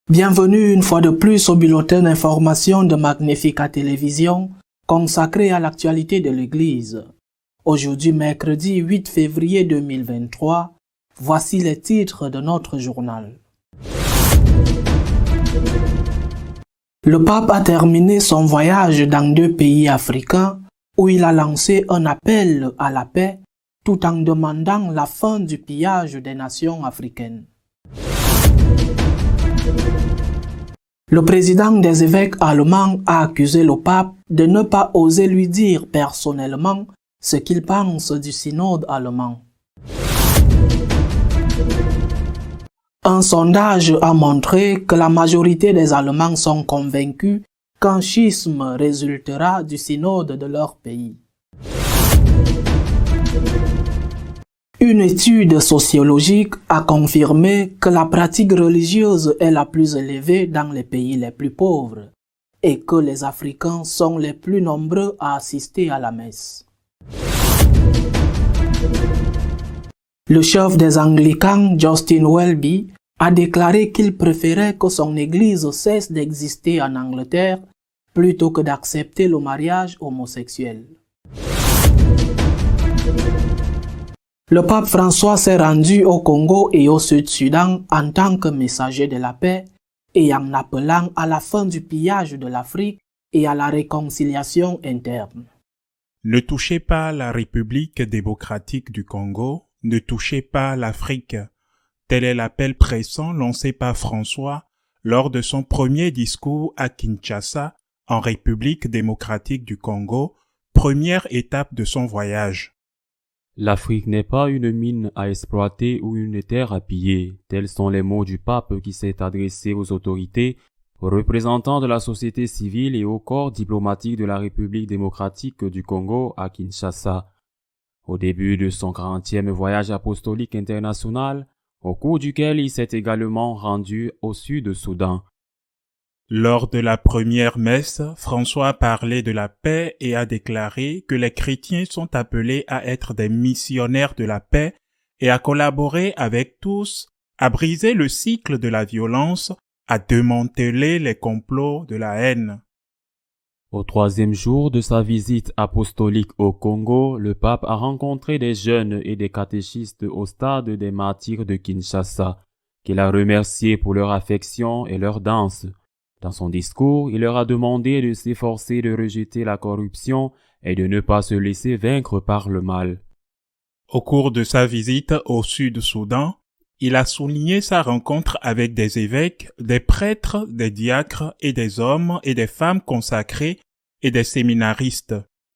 Bienvenue une fois de plus au bulletin d'information de Magnifica Télévision consacré à l'actualité de l'Église. Aujourd'hui, mercredi 8 février 2023, voici les titres de notre journal. Le pape a terminé son voyage dans 2 pays africains où il a lancé un appel à la paix tout en demandant la fin du pillage des nations africaines. Le président des évêques allemands a accusé le pape de ne pas oser lui dire personnellement ce qu'il pense du synode allemand. Un sondage a montré que la majorité des Allemands sont convaincus qu'un schisme résultera du synode de leur pays. Une étude sociologique a confirmé que la pratique religieuse est la plus élevée dans les pays les plus pauvres et que les Africains sont les plus nombreux à assister à la messe. Le chef des Anglicans, Justin Welby, a déclaré qu'il préférait que son église cesse d'exister en Angleterre plutôt que d'accepter le mariage homosexuel. Le pape François s'est rendu au Congo et au Sud-Soudan en tant que messager de la paix et en appelant à la fin du pillage de l'Afrique et à la réconciliation interne. Ne touchez pas la République démocratique du Congo, ne touchez pas l'Afrique. Tel est l'appel pressant lancé par François lors de son premier discours à Kinshasa, en République démocratique du Congo, première étape de son voyage. L'Afrique n'est pas une mine à exploiter ou une terre à piller. Tels sont les mots du pape qui s'est adressé aux autorités, aux représentants de la société civile et au corps diplomatique de la République démocratique du Congo à Kinshasa. Au début de son 40e voyage apostolique international, au cours duquel il s'est également rendu au Sud-Soudan. Lors de la première messe, François a parlé de la paix et a déclaré que les chrétiens sont appelés à être des missionnaires de la paix et à collaborer avec tous, à briser le cycle de la violence, à démanteler les complots de la haine. Au 3e jour de sa visite apostolique au Congo, le pape a rencontré des jeunes et des catéchistes au stade des martyrs de Kinshasa, qu'il a remerciés pour leur affection et leur danse. Dans son discours, il leur a demandé de s'efforcer de rejeter la corruption et de ne pas se laisser vaincre par le mal. Au cours de sa visite au Sud-Soudan, il a souligné sa rencontre avec des évêques, des prêtres, des diacres et des hommes et des femmes consacrés et des séminaristes.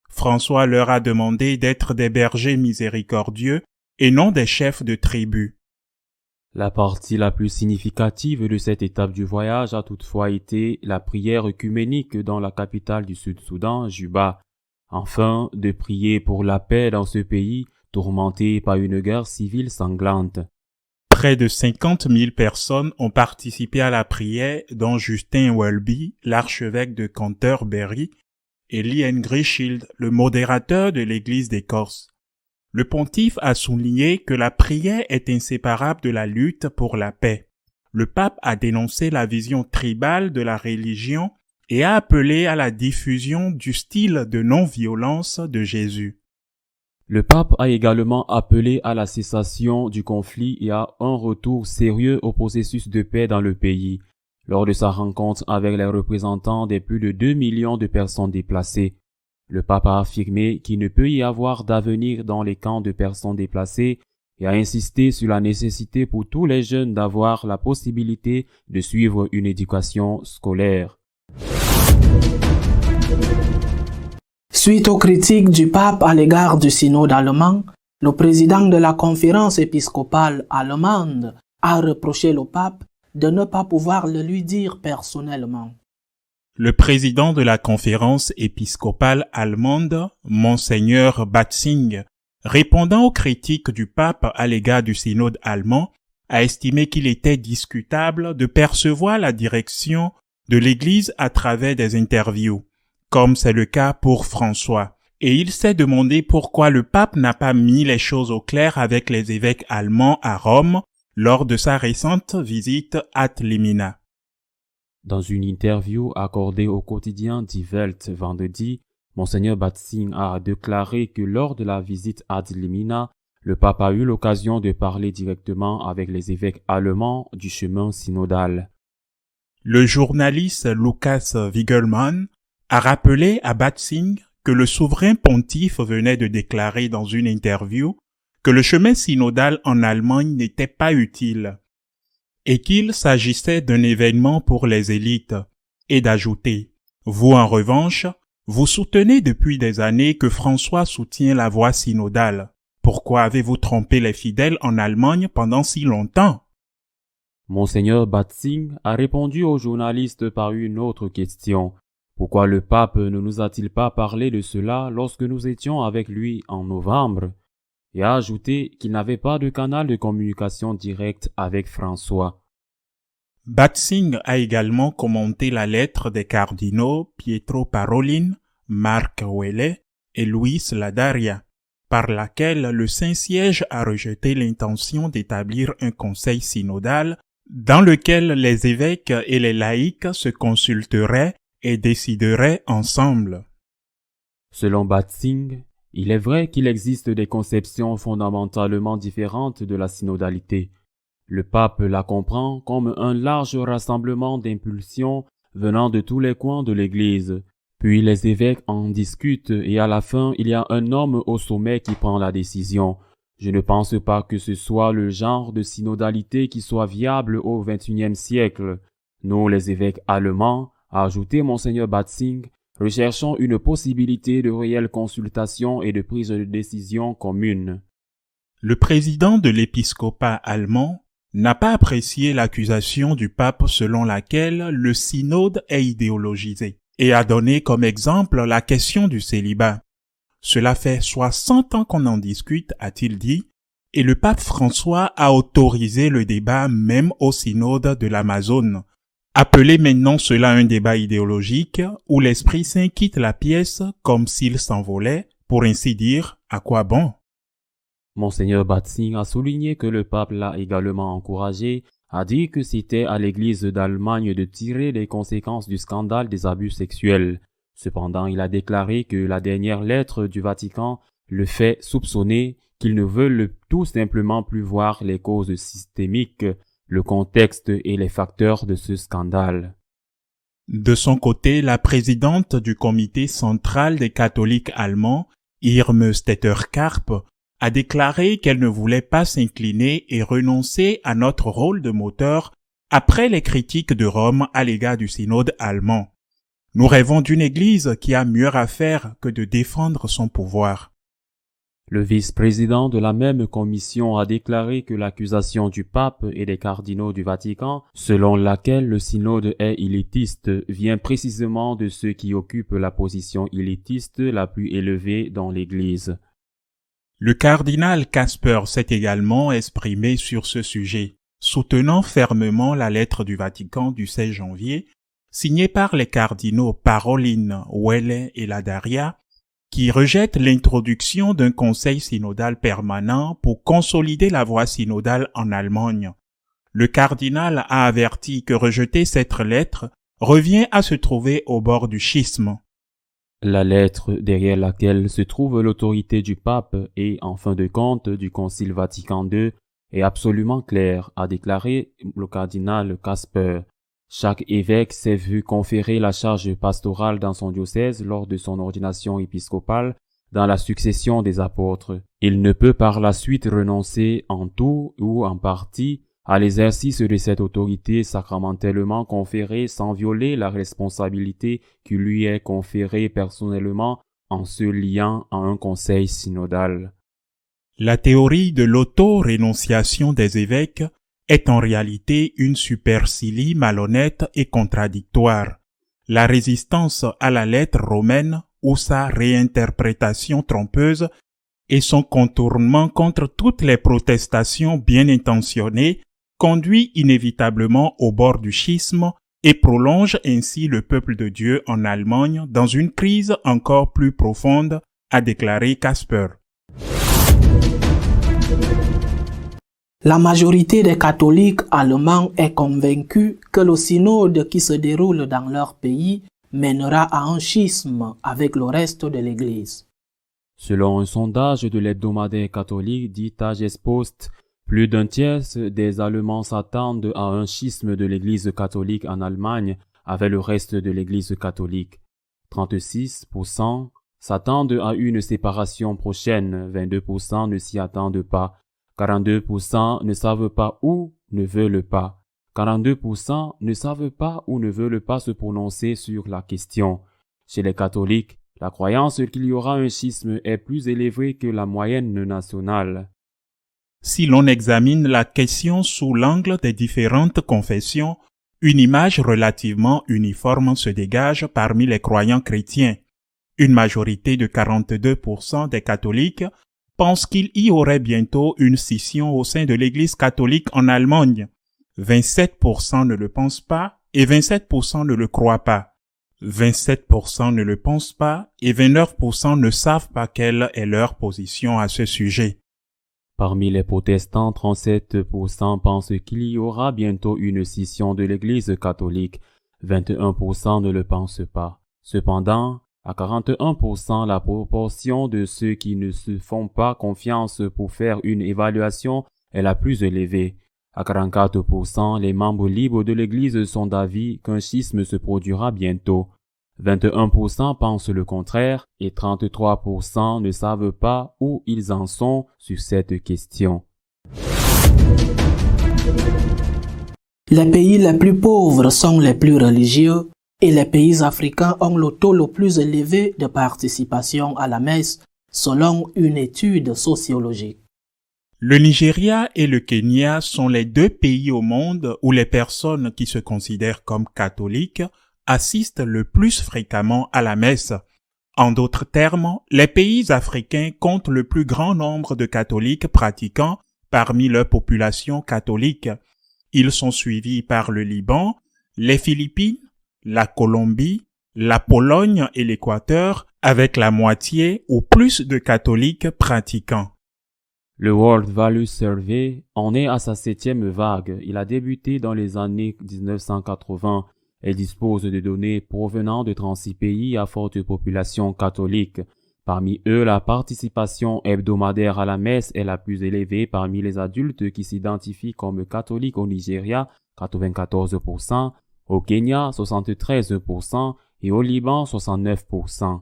François leur a demandé d'être des bergers miséricordieux et non des chefs de tribu. La partie la plus significative de cette étape du voyage a toutefois été la prière œcuménique dans la capitale du Sud-Soudan, Juba, afin de prier pour la paix dans ce pays tourmenté par une guerre civile sanglante. Près de 50 000 personnes ont participé à la prière, dont Justin Welby, l'archevêque de Canterbury, et Ian Grishild, le modérateur de l'Église d'Écosse. Le pontife a souligné que la prière est inséparable de la lutte pour la paix. Le pape a dénoncé la vision tribale de la religion et a appelé à la diffusion du style de non-violence de Jésus. Le pape a également appelé à la cessation du conflit et à un retour sérieux au processus de paix dans le pays, lors de sa rencontre avec les représentants des plus de 2 millions de personnes déplacées. Le pape a affirmé qu'il ne peut y avoir d'avenir dans les camps de personnes déplacées et a insisté sur la nécessité pour tous les jeunes d'avoir la possibilité de suivre une éducation scolaire. Suite aux critiques du pape à l'égard du synode allemand, le président de la conférence épiscopale allemande a reproché au pape de ne pas pouvoir le lui dire personnellement. Le président de la conférence épiscopale allemande, Monseigneur Batzing, répondant aux critiques du pape à l'égard du synode allemand, a estimé qu'il était discutable de percevoir la direction de l'Église à travers des interviews, comme c'est le cas pour François. Et il s'est demandé pourquoi le pape n'a pas mis les choses au clair avec les évêques allemands à Rome lors de sa récente visite ad limina. Dans une interview accordée au quotidien Die Welt vendredi, Monseigneur Batzing a déclaré que lors de la visite ad limina, le pape a eu l'occasion de parler directement avec les évêques allemands du chemin synodal. Le journaliste Lukas Wigelmann a rappelé à Batzing que le souverain pontife venait de déclarer dans une interview que le chemin synodal en Allemagne n'était pas utile et qu'il s'agissait d'un événement pour les élites, et d'ajouter « Vous, en revanche, vous soutenez depuis des années que François soutient la voie synodale. Pourquoi avez-vous trompé les fidèles en Allemagne pendant si longtemps ?» Monseigneur Batzing a répondu aux journalistes par une autre question. Pourquoi le pape ne nous a-t-il pas parlé de cela lorsque nous étions avec lui en novembre? Et a ajouté qu'il n'avait pas de canal de communication direct avec François. Batzing a également commenté la lettre des cardinaux Pietro Parolin, Marc Ouellet et Luis Ladaria, par laquelle le Saint-Siège a rejeté l'intention d'établir un conseil synodal dans lequel les évêques et les laïcs se consulteraient et décideraient ensemble. Selon Batzing, il est vrai qu'il existe des conceptions fondamentalement différentes de la synodalité. Le pape la comprend comme un large rassemblement d'impulsions venant de tous les coins de l'Église. Puis les évêques en discutent et à la fin, il y a un homme au sommet qui prend la décision. Je ne pense pas que ce soit le genre de synodalité qui soit viable au XXIe siècle. Nous, les évêques allemands, a ajouté Monseigneur Batzing, recherchons une possibilité de réelle consultation et de prise de décision commune. Le président de l'épiscopat allemand n'a pas apprécié l'accusation du pape selon laquelle le synode est idéologisé et a donné comme exemple la question du célibat. Cela fait 60 ans qu'on en discute, a-t-il dit, et le pape François a autorisé le débat même au synode de l'Amazone. Appelez maintenant cela un débat idéologique où l'Esprit Saint quitte la pièce comme s'il s'envolait, pour ainsi dire, à quoi bon? Monseigneur Batzing a souligné que le pape l'a également encouragé, a dit que c'était à l'Église d'Allemagne de tirer les conséquences du scandale des abus sexuels. Cependant, il a déclaré que la dernière lettre du Vatican le fait soupçonner qu'ils ne veulent tout simplement plus voir les causes systémiques, le contexte et les facteurs de ce scandale. De son côté, la présidente du comité central des catholiques allemands, Irme Stetter-Karp, a déclaré qu'elle ne voulait pas s'incliner et renoncer à notre rôle de moteur après les critiques de Rome à l'égard du synode allemand. Nous rêvons d'une Église qui a mieux à faire que de défendre son pouvoir. Le vice-président de la même commission a déclaré que l'accusation du pape et des cardinaux du Vatican, selon laquelle le synode est élitiste, vient précisément de ceux qui occupent la position élitiste la plus élevée dans l'Église. Le cardinal Casper s'est également exprimé sur ce sujet, soutenant fermement la lettre du Vatican du 16 janvier, signée par les cardinaux Parolin, Ouellet et Ladaria, qui rejette l'introduction d'un conseil synodal permanent pour consolider la voie synodale en Allemagne. Le cardinal a averti que rejeter cette lettre revient à se trouver au bord du schisme. La lettre derrière laquelle se trouve l'autorité du pape et, en fin de compte, du Concile Vatican II est absolument claire, a déclaré le cardinal Casper. Chaque évêque s'est vu conférer la charge pastorale dans son diocèse lors de son ordination épiscopale dans la succession des apôtres. Il ne peut par la suite renoncer en tout ou en partie à l'exercice de cette autorité sacramentellement conférée sans violer la responsabilité qui lui est conférée personnellement en se liant à un conseil synodal. La théorie de l'auto-rénonciation des évêques est en réalité une supercilie malhonnête et contradictoire. La résistance à la lettre romaine ou sa réinterprétation trompeuse et son contournement contre toutes les protestations bien intentionnées conduit inévitablement au bord du schisme et prolonge ainsi le peuple de Dieu en Allemagne dans une crise encore plus profonde, a déclaré Casper. La majorité des catholiques allemands est convaincue que le synode qui se déroule dans leur pays mènera à un schisme avec le reste de l'Église. Selon un sondage de l'hebdomadaire catholique dit Tagespost, plus d'un tiers des Allemands s'attendent à un schisme de l'Église catholique en Allemagne avec le reste de l'Église catholique. 36% s'attendent à une séparation prochaine, 22% ne s'y attendent pas, 42% ne savent pas ou ne veulent pas, 42% ne savent pas ou ne veulent pas se prononcer sur la question. Chez les catholiques, la croyance qu'il y aura un schisme est plus élevée que la moyenne nationale. Si l'on examine la question sous l'angle des différentes confessions, une image relativement uniforme se dégage parmi les croyants chrétiens. Une majorité de 42% des catholiques pensent qu'il y aurait bientôt une scission au sein de l'Église catholique en Allemagne. 27% ne le pensent pas et 27% ne le croient pas. 27% ne le pensent pas et 29% ne savent pas quelle est leur position à ce sujet. Parmi les protestants, 37% pensent qu'il y aura bientôt une scission de l'Église catholique. 21% ne le pensent pas. Cependant, à 41%, la proportion de ceux qui ne se font pas confiance pour faire une évaluation est la plus élevée. À 44%, les membres libres de l'Église sont d'avis qu'un schisme se produira bientôt. 21% pensent le contraire et 33% ne savent pas où ils en sont sur cette question. Les pays les plus pauvres sont les plus religieux et les pays africains ont le taux le plus élevé de participation à la messe selon une étude sociologique. Le Nigeria et le Kenya sont les deux pays au monde où les personnes qui se considèrent comme catholiques assistent le plus fréquemment à la messe. En d'autres termes, les pays africains comptent le plus grand nombre de catholiques pratiquants parmi leur population catholique. Ils sont suivis par le Liban, les Philippines, la Colombie, la Pologne et l'Équateur avec la moitié ou plus de catholiques pratiquants. Le World Value Survey en est à sa 7e vague. Il a débuté dans les années 1980 et dispose de données provenant de 36 pays à forte population catholique. Parmi eux, la participation hebdomadaire à la messe est la plus élevée parmi les adultes qui s'identifient comme catholiques au Nigeria, 94%, au Kenya, 73% et au Liban, 69%.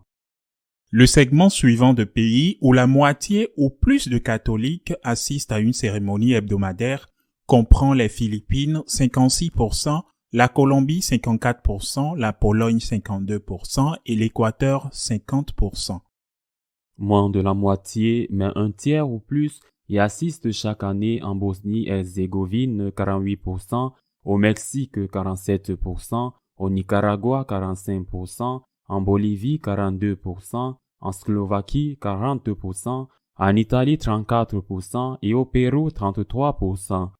Le segment suivant de pays où la moitié ou plus de catholiques assistent à une cérémonie hebdomadaire comprend les Philippines, 56%, la Colombie, 54%, la Pologne, 52% et l'Équateur, 50%. Moins de la moitié, mais un tiers ou plus, y assistent chaque année en Bosnie-Herzégovine, 48%, au Mexique, 47%, au Nicaragua, 45%, en Bolivie, 42%, en Slovaquie, 40%, en Italie, 34% et au Pérou, 33%.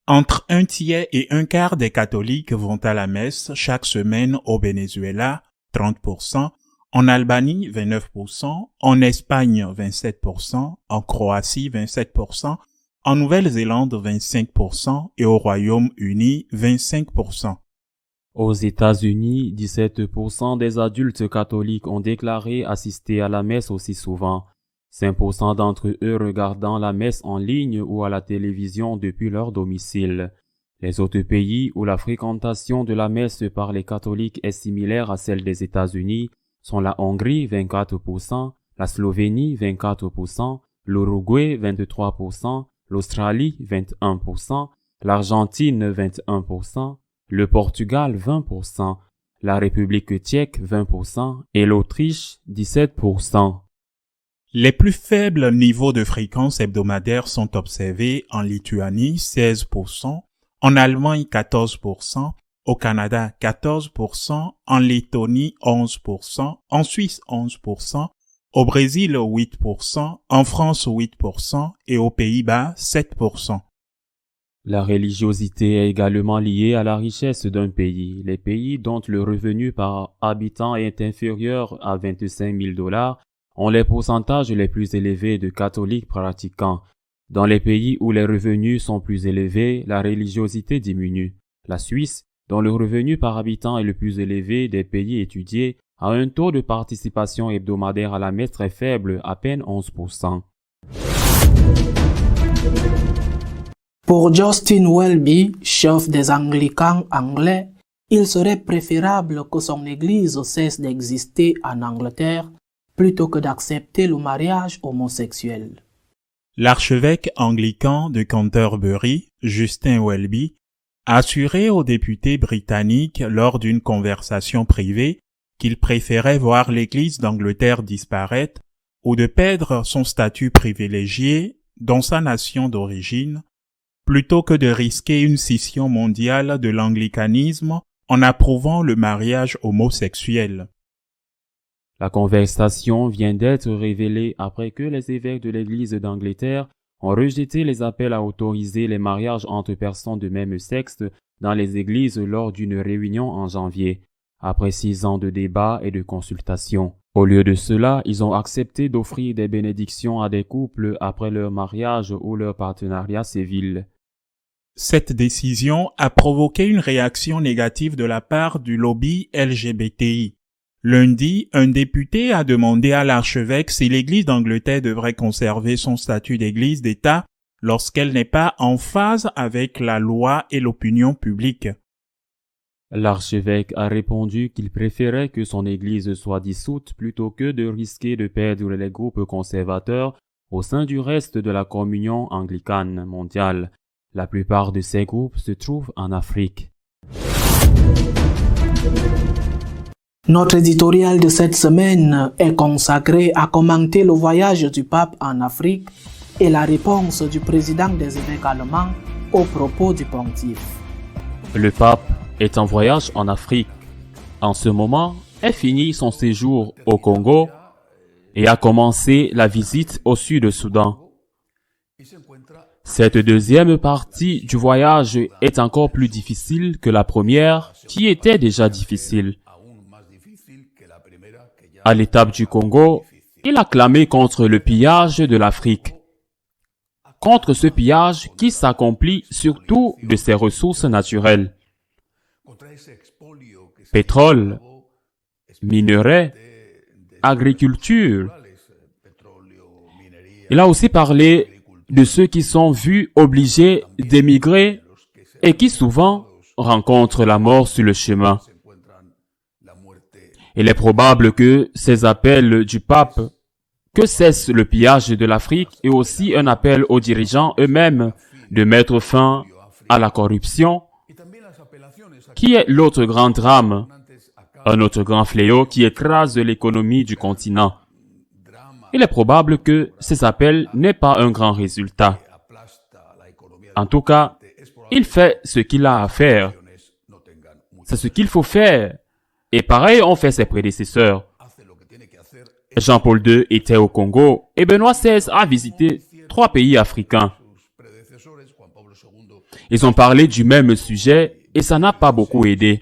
Entre un tiers et un quart des catholiques vont à la messe chaque semaine au Venezuela, 30%, en Albanie, 29%, en Espagne, 27%, en Croatie, 27%, en Nouvelle-Zélande, 25% et au Royaume-Uni, 25%. Aux États-Unis, 17% des adultes catholiques ont déclaré assister à la messe aussi souvent. 5% d'entre eux regardant la messe en ligne ou à la télévision depuis leur domicile. Les autres pays où la fréquentation de la messe par les catholiques est similaire à celle des États-Unis sont la Hongrie, 24%, la Slovénie, 24%, l'Uruguay, 23%, l'Australie, 21%, l'Argentine, 21%, le Portugal, 20%, la République tchèque, 20% et l'Autriche, 17%. Les plus faibles niveaux de fréquence hebdomadaire sont observés en Lituanie, 16%, en Allemagne, 14%, au Canada, 14%, en Lettonie, 11%, en Suisse, 11%, au Brésil, 8%, en France, 8% et aux Pays-Bas, 7%. La religiosité est également liée à la richesse d'un pays. Les pays dont le revenu par habitant est inférieur à 25 000 $ ont les pourcentages les plus élevés de catholiques pratiquants. Dans les pays où les revenus sont plus élevés, la religiosité diminue. La Suisse, dont le revenu par habitant est le plus élevé des pays étudiés, a un taux de participation hebdomadaire à la messe très faible, à peine 11%. Pour Justin Welby, chef des anglicans anglais, il serait préférable que son église cesse d'exister en Angleterre plutôt que d'accepter le mariage homosexuel. L'archevêque anglican de Canterbury, Justin Welby, a assuré aux députés britanniques lors d'une conversation privée qu'il préférait voir l'Église d'Angleterre disparaître ou de perdre son statut privilégié dans sa nation d'origine, plutôt que de risquer une scission mondiale de l'anglicanisme en approuvant le mariage homosexuel. La conversation vient d'être révélée après que les évêques de l'Église d'Angleterre ont rejeté les appels à autoriser les mariages entre personnes de même sexe dans les églises lors d'une réunion en janvier, après 6 ans de débats et de consultations. Au lieu de cela, ils ont accepté d'offrir des bénédictions à des couples après leur mariage ou leur partenariat civil. Cette décision a provoqué une réaction négative de la part du lobby LGBTI. Lundi, un député a demandé à l'archevêque si l'Église d'Angleterre devrait conserver son statut d'Église d'État lorsqu'elle n'est pas en phase avec la loi et l'opinion publique. L'archevêque a répondu qu'il préférait que son Église soit dissoute plutôt que de risquer de perdre les groupes conservateurs au sein du reste de la communion anglicane mondiale. La plupart de ces groupes se trouvent en Afrique. Notre éditorial de cette semaine est consacré à commenter le voyage du pape en Afrique et la réponse du président des évêques allemands aux propos du pontife. Le pape est en voyage en Afrique. En ce moment, est fini son séjour au Congo et a commencé la visite au Sud-Soudan. Cette deuxième partie du voyage est encore plus difficile que la première, qui était déjà difficile. À l'étape du Congo, il a clamé contre le pillage de l'Afrique. Contre ce pillage qui s'accomplit surtout de ses ressources naturelles. Pétrole, minerais, agriculture. Il a aussi parlé de ceux qui sont vus obligés d'émigrer et qui souvent rencontrent la mort sur le chemin. Il est probable que ces appels du pape que cesse le pillage de l'Afrique est aussi un appel aux dirigeants eux-mêmes de mettre fin à la corruption, qui est l'autre grand drame, un autre grand fléau qui écrase l'économie du continent. Il est probable que ces appels n'aient pas un grand résultat. En tout cas, il fait ce qu'il a à faire. C'est ce qu'il faut faire. Et pareil ont fait ses prédécesseurs. Jean-Paul II était au Congo et Benoît XVI a visité 3 pays africains. Ils ont parlé du même sujet et ça n'a pas beaucoup aidé.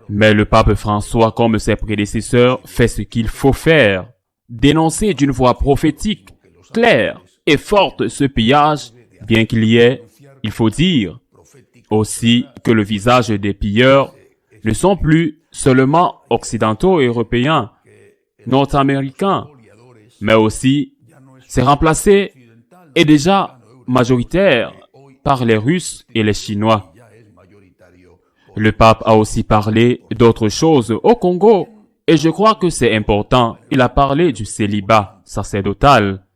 Mais le pape François, comme ses prédécesseurs, fait ce qu'il faut faire. Dénoncer d'une voix prophétique, claire et forte ce pillage, bien qu'il y ait, il faut dire, aussi que le visage des pilleurs ne sont plus seulement occidentaux et européens, nord-américains, mais aussi c'est remplacé et déjà majoritaire par les Russes et les Chinois. Le pape a aussi parlé d'autres choses au Congo et je crois que c'est important. Il a parlé du célibat sacerdotal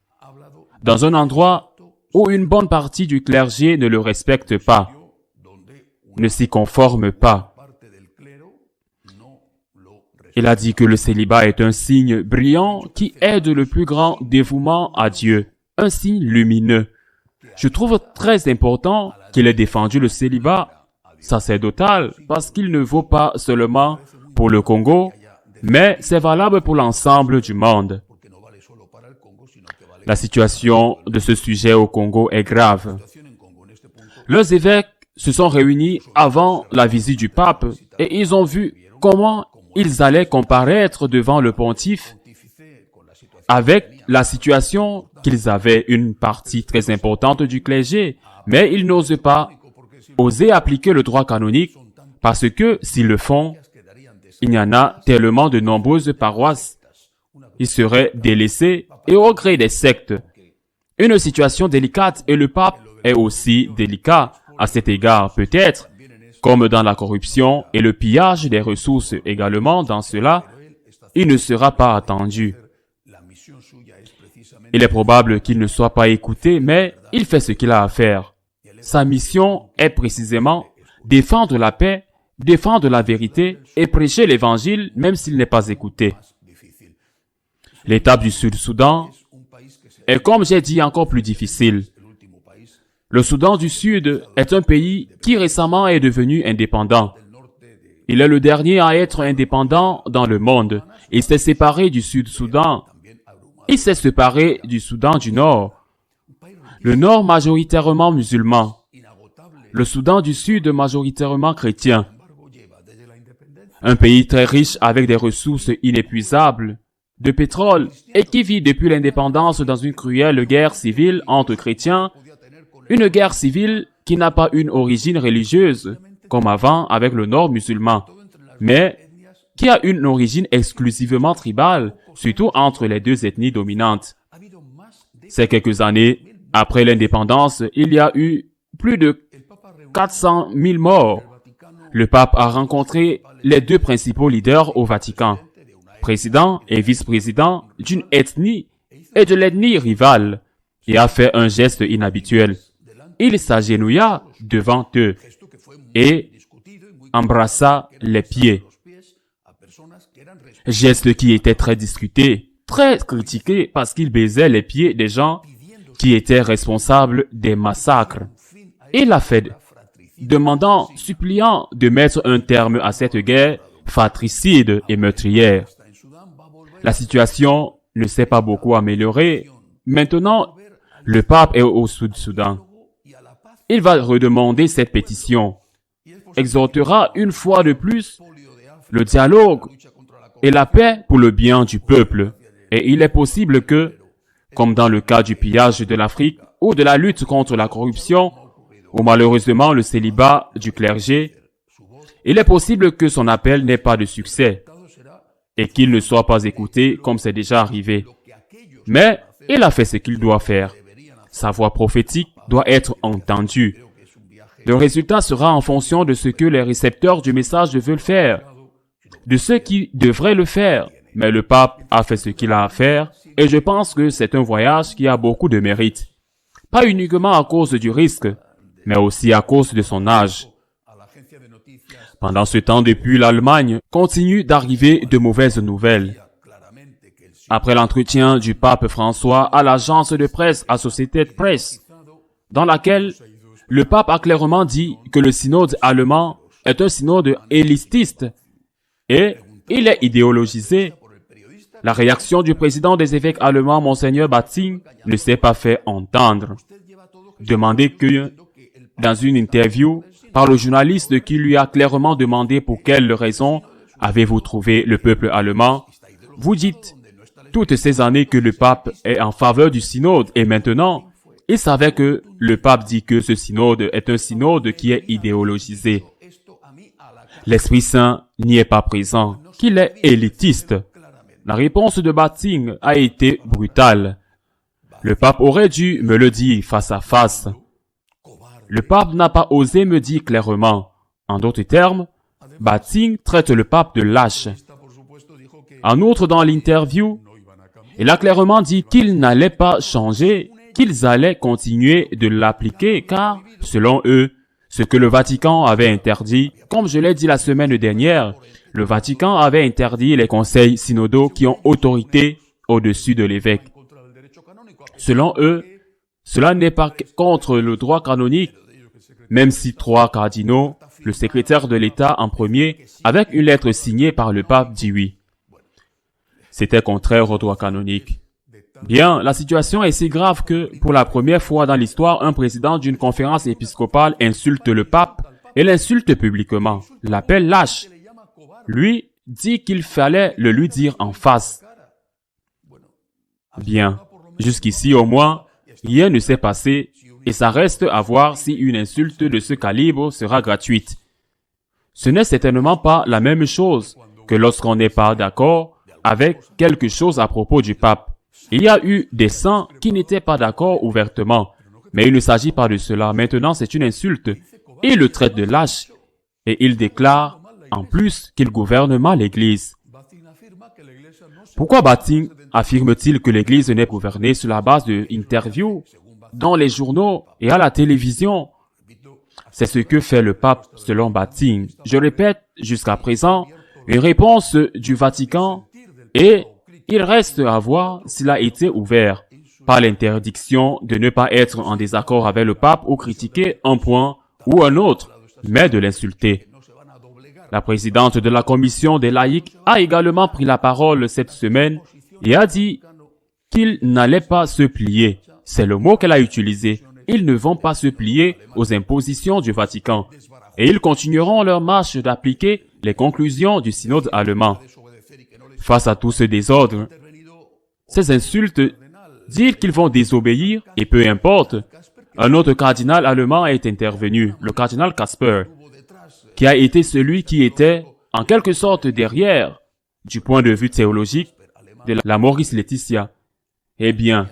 dans un endroit où une bonne partie du clergé ne le respecte pas, ne s'y conforme pas. Il a dit que le célibat est un signe brillant qui aide le plus grand dévouement à Dieu, un signe lumineux. Je trouve très important qu'il ait défendu le célibat sacerdotal parce qu'il ne vaut pas seulement pour le Congo, mais c'est valable pour l'ensemble du monde. La situation de ce sujet au Congo est grave. Leurs évêques se sont réunis avant la visite du pape et ils ont vu comment ils allaient comparaître devant le pontife avec la situation qu'ils avaient une partie très importante du clergé, mais ils n'osent pas oser appliquer le droit canonique parce que s'ils le font, il y en a tellement de nombreuses paroisses. Ils seraient délaissés et au gré des sectes. Une situation délicate et le pape est aussi délicat à cet égard, peut-être, comme dans la corruption et le pillage des ressources également dans cela, il ne sera pas attendu. Il est probable qu'il ne soit pas écouté, mais il fait ce qu'il a à faire. Sa mission est précisément défendre la paix, défendre la vérité et prêcher l'évangile même s'il n'est pas écouté. L'étape du Sud-Soudan est, comme j'ai dit, encore plus difficile. Le Soudan du Sud est un pays qui récemment est devenu indépendant. Il est le dernier à être indépendant dans le monde. Il s'est séparé du Sud-Soudan. Il s'est séparé du Soudan du Nord. Le Nord majoritairement musulman. Le Soudan du Sud majoritairement chrétien. Un pays très riche avec des ressources inépuisables de pétrole et qui vit depuis l'indépendance dans une cruelle guerre civile entre chrétiens, une guerre civile qui n'a pas une origine religieuse, comme avant avec le Nord musulman, mais qui a une origine exclusivement tribale, surtout entre les deux ethnies dominantes. Ces quelques années après l'indépendance, il y a eu plus de 400 000 morts. Le pape a rencontré les deux principaux leaders au Vatican, président et vice-président d'une ethnie et de l'ethnie rivale, et a fait un geste inhabituel. Il s'agenouilla devant eux et embrassa les pieds. Geste qui était très discuté, très critiqué parce qu'il baisait les pieds des gens qui étaient responsables des massacres. Il l'a fait, demandant, suppliant de mettre un terme à cette guerre fratricide et meurtrière. La situation ne s'est pas beaucoup améliorée. Maintenant, le pape est au Sud-Soudan. Il va redemander cette pétition, exhortera une fois de plus le dialogue et la paix pour le bien du peuple. Et il est possible que, comme dans le cas du pillage de l'Afrique ou de la lutte contre la corruption, ou malheureusement le célibat du clergé, il est possible que son appel n'ait pas de succès et qu'il ne soit pas écouté comme c'est déjà arrivé. Mais il a fait ce qu'il doit faire. Sa voix prophétique doit être entendue. Le résultat sera en fonction de ce que les récepteurs du message veulent faire, de ceux qui devraient le faire. Mais le pape a fait ce qu'il a à faire et je pense que c'est un voyage qui a beaucoup de mérite. Pas uniquement à cause du risque, mais aussi à cause de son âge. Pendant ce temps, depuis l'Allemagne, continue d'arriver de mauvaises nouvelles. Après l'entretien du pape François à l'agence de presse Associated Press, dans laquelle le pape a clairement dit que le synode allemand est un synode élitiste et il est idéologisé. La réaction du président des évêques allemands, Monseigneur Batzing, ne s'est pas fait entendre. Demandé que, dans une interview, par le journaliste qui lui a clairement demandé pour quelle raison avez-vous trouvé le peuple allemand, vous dites toutes ces années que le pape est en faveur du synode et maintenant, il savait que le pape dit que ce synode est un synode qui est idéologisé. L'Esprit Saint n'y est pas présent, qu'il est élitiste. La réponse de Batzing a été brutale. Le pape aurait dû me le dire face à face. Le pape n'a pas osé me dire clairement. En d'autres termes, Batzing traite le pape de lâche. En outre, dans l'interview, il a clairement dit qu'il n'allait pas changer, qu'ils allaient continuer de l'appliquer car, selon eux, ce que le Vatican avait interdit, comme je l'ai dit la semaine dernière, le Vatican avait interdit les conseils synodaux qui ont autorité au-dessus de l'évêque. Selon eux, cela n'est pas contre le droit canonique, même si 3 cardinaux, le secrétaire de l'État en premier, avec une lettre signée par le pape dit oui. C'était contraire au droit canonique. Bien, la situation est si grave que, pour la première fois dans l'histoire, un président d'une conférence épiscopale insulte le pape et l'insulte publiquement, l'appelle lâche. Lui dit qu'il fallait le lui dire en face. Bien, jusqu'ici au moins, rien ne s'est passé et ça reste à voir si une insulte de ce calibre sera gratuite. Ce n'est certainement pas la même chose que lorsqu'on n'est pas d'accord avec quelque chose à propos du pape. Il y a eu des saints qui n'étaient pas d'accord ouvertement, mais il ne s'agit pas de cela. Maintenant, c'est une insulte. Il le traite de lâche et il déclare en plus qu'il gouverne mal l'Église. Pourquoi Bating affirme-t-il que l'Église n'est gouvernée sur la base d'interviews dans les journaux et à la télévision? C'est ce que fait le pape selon Bating. Je répète, jusqu'à présent, une réponse du Vatican et il reste à voir s'il a été ouvert par l'interdiction de ne pas être en désaccord avec le pape ou critiquer un point ou un autre, mais de l'insulter. La présidente de la commission des laïcs a également pris la parole cette semaine et a dit qu'ils n'allaient pas se plier. C'est le mot qu'elle a utilisé. Ils ne vont pas se plier aux impositions du Vatican. Et ils continueront leur marche d'appliquer les conclusions du synode allemand. Face à tout ce désordre, ces insultes, dire qu'ils vont désobéir, et peu importe, un autre cardinal allemand est intervenu, le cardinal Kasper, qui a été celui qui était, en quelque sorte, derrière, du point de vue théologique, de la Amoris Laetitia. Eh bien,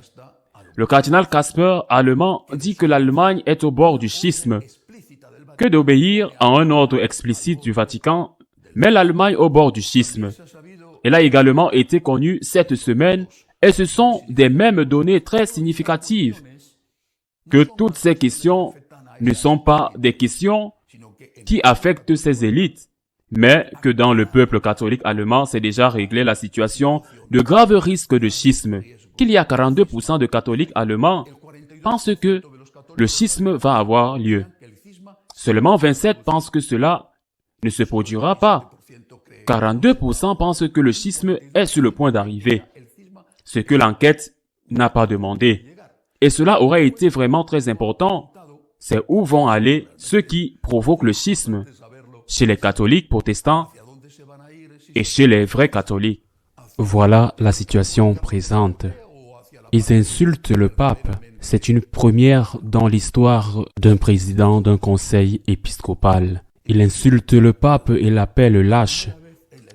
le cardinal Kasper, allemand, dit que l'Allemagne est au bord du schisme, que d'obéir à un ordre explicite du Vatican, met l'Allemagne au bord du schisme. Elle a également été connue cette semaine, et ce sont des mêmes données très significatives, que toutes ces questions ne sont pas des questions qui affectent ces élites, mais que dans le peuple catholique allemand, c'est déjà réglé la situation de graves risques de schisme, qu'il y a 42% de catholiques allemands pensent que le schisme va avoir lieu. Seulement 27 pensent que cela ne se produira pas. 42% pensent que le schisme est sur le point d'arriver, ce que l'enquête n'a pas demandé. Et cela aurait été vraiment très important. C'est où vont aller ceux qui provoquent le schisme, chez les catholiques protestants et chez les vrais catholiques. Voilà la situation présente. Ils insultent le pape. C'est une première dans l'histoire d'un président d'un conseil épiscopal. Il insulte le pape et l'appelle lâche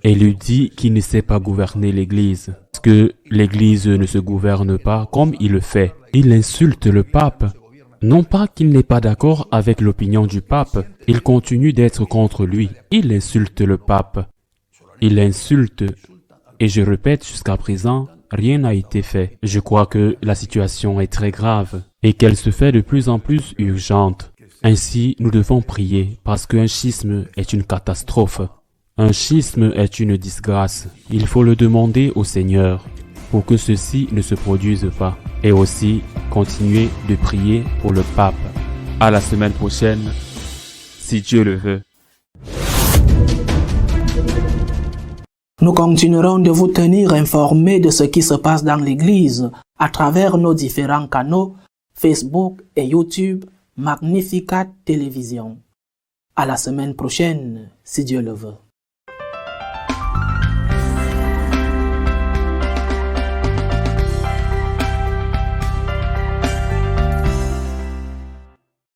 et lui dit qu'il ne sait pas gouverner l'Église. Parce que l'Église ne se gouverne pas comme il le fait. Il insulte le pape. Non pas qu'il n'est pas d'accord avec l'opinion du pape, il continue d'être contre lui. Il insulte le pape. Il l'insulte. Et je répète, jusqu'à présent, rien n'a été fait. Je crois que la situation est très grave et qu'elle se fait de plus en plus urgente. Ainsi, nous devons prier parce qu'un schisme est une catastrophe. Un schisme est une disgrâce. Il faut le demander au Seigneur pour que ceci ne se produise pas. Et aussi, continuer de prier pour le pape. À la semaine prochaine, si Dieu le veut. Nous continuerons de vous tenir informés de ce qui se passe dans l'Église à travers nos différents canaux Facebook et YouTube Magnificat Télévision. À la semaine prochaine, si Dieu le veut.